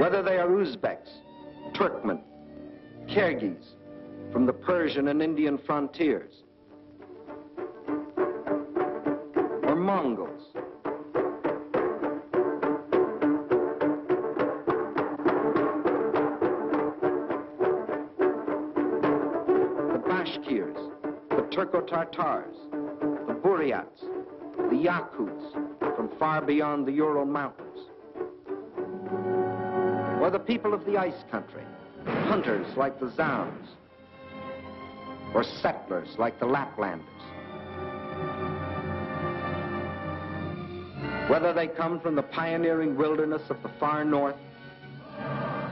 Whether they are Uzbeks, Turkmen, Kyrgyz, from the Persian and Indian frontiers, or Mongols, the Bashkirs, the Turco-Tartars, the Buryats, the Yakuts from far beyond the Ural Mountains, or the people of the ice country, hunters like the Zounds, or settlers like the Laplanders. Whether they come from the pioneering wilderness of the far north,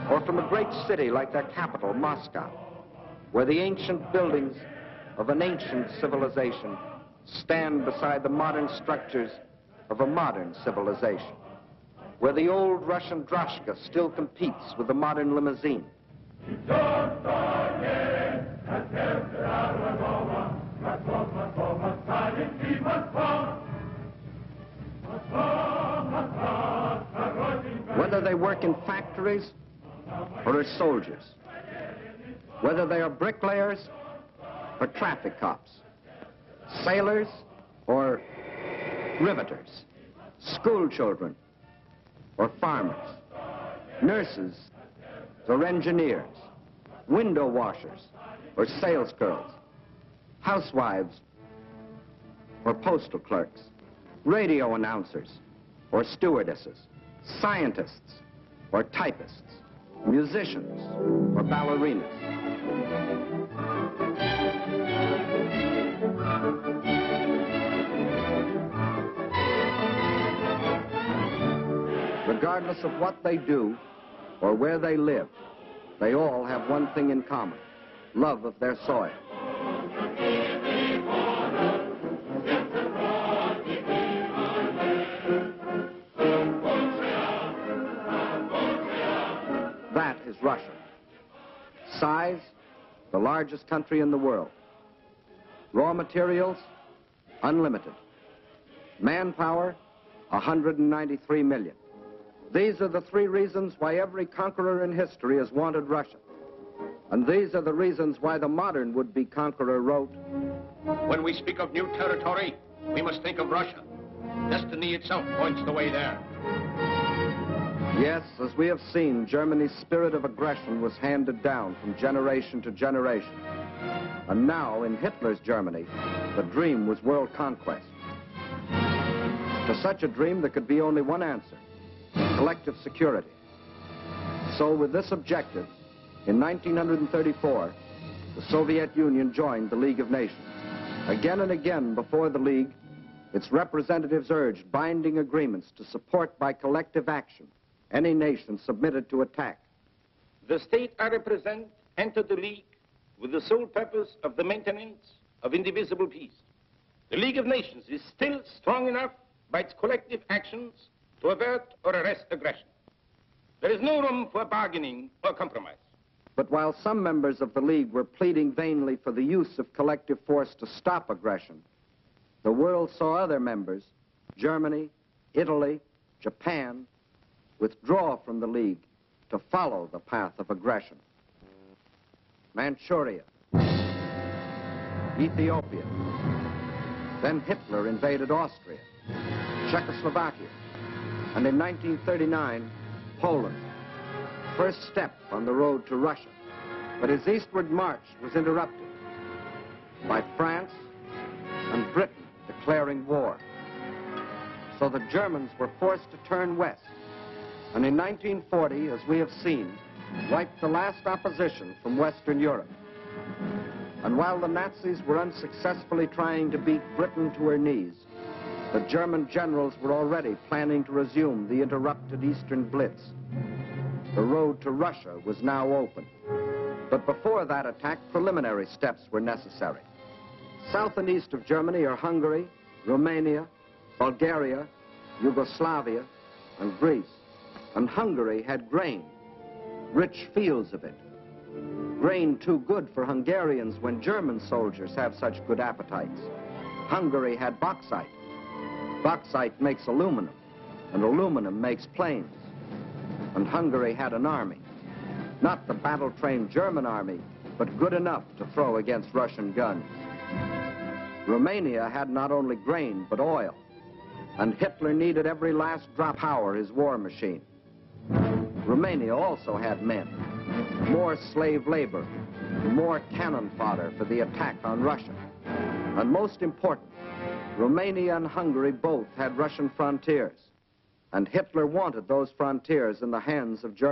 or from a great city like their capital, Moscow, where the ancient buildings of an ancient civilization stand beside the modern structures of a modern civilization, where the old Russian droshka still competes with the modern limousine. Whether they work in factories or as soldiers, whether they are bricklayers or traffic cops, sailors or riveters, school children or farmers, nurses or engineers, window washers or salesgirls, housewives or postal clerks, radio announcers or stewardesses, scientists or typists, musicians or ballerinas. Regardless of what they do or where they live, they all have one thing in common: love of their soil. That is Russia. Size, the largest country in the world. Raw materials, unlimited. Manpower, 193 million. These are the three reasons why every conqueror in history has wanted Russia. And these are the reasons why the modern would-be conqueror wrote, "When we speak of new territory, we must think of Russia. Destiny itself points the way there." Yes, as we have seen, Germany's spirit of aggression was handed down from generation to generation. And now, in Hitler's Germany, the dream was world conquest. To such a dream, there could be only one answer: collective security. So with this objective, in 1934, the Soviet Union joined the League of Nations. Again and again before the League, its representatives urged binding agreements to support by collective action any nation submitted to attack. The state I represent entered the League with the sole purpose of the maintenance of indivisible peace. The League of Nations is still strong enough by its collective actions to avert or arrest aggression. There is no room for bargaining or compromise. But while some members of the League were pleading vainly for the use of collective force to stop aggression, the world saw other members, Germany, Italy, Japan, withdraw from the League to follow the path of aggression. Manchuria, Ethiopia, then Hitler invaded Austria, Czechoslovakia, and in 1939, Poland, first step on the road to Russia. But his eastward march was interrupted by France and Britain declaring war. So the Germans were forced to turn west, and in 1940, as we have seen, wiped the last opposition from Western Europe. And while the Nazis were unsuccessfully trying to beat Britain to her knees, the German generals were already planning to resume the interrupted Eastern Blitz. The road to Russia was now open. But before that attack, preliminary steps were necessary. South and east of Germany are Hungary, Romania, Bulgaria, Yugoslavia, and Greece. And Hungary had grain, rich fields of it. Grain too good for Hungarians when German soldiers have such good appetites. Hungary had bauxite. Bauxite makes aluminum, and aluminum makes planes. And Hungary had an army. Not the battle-trained German army, but good enough to throw against Russian guns. Romania had not only grain, but oil. And Hitler needed every last drop to power his war machine. Romania also had men, more slave labor, more cannon fodder for the attack on Russia. And most important, Romania and Hungary both had Russian frontiers. And Hitler wanted those frontiers in the hands of Germany.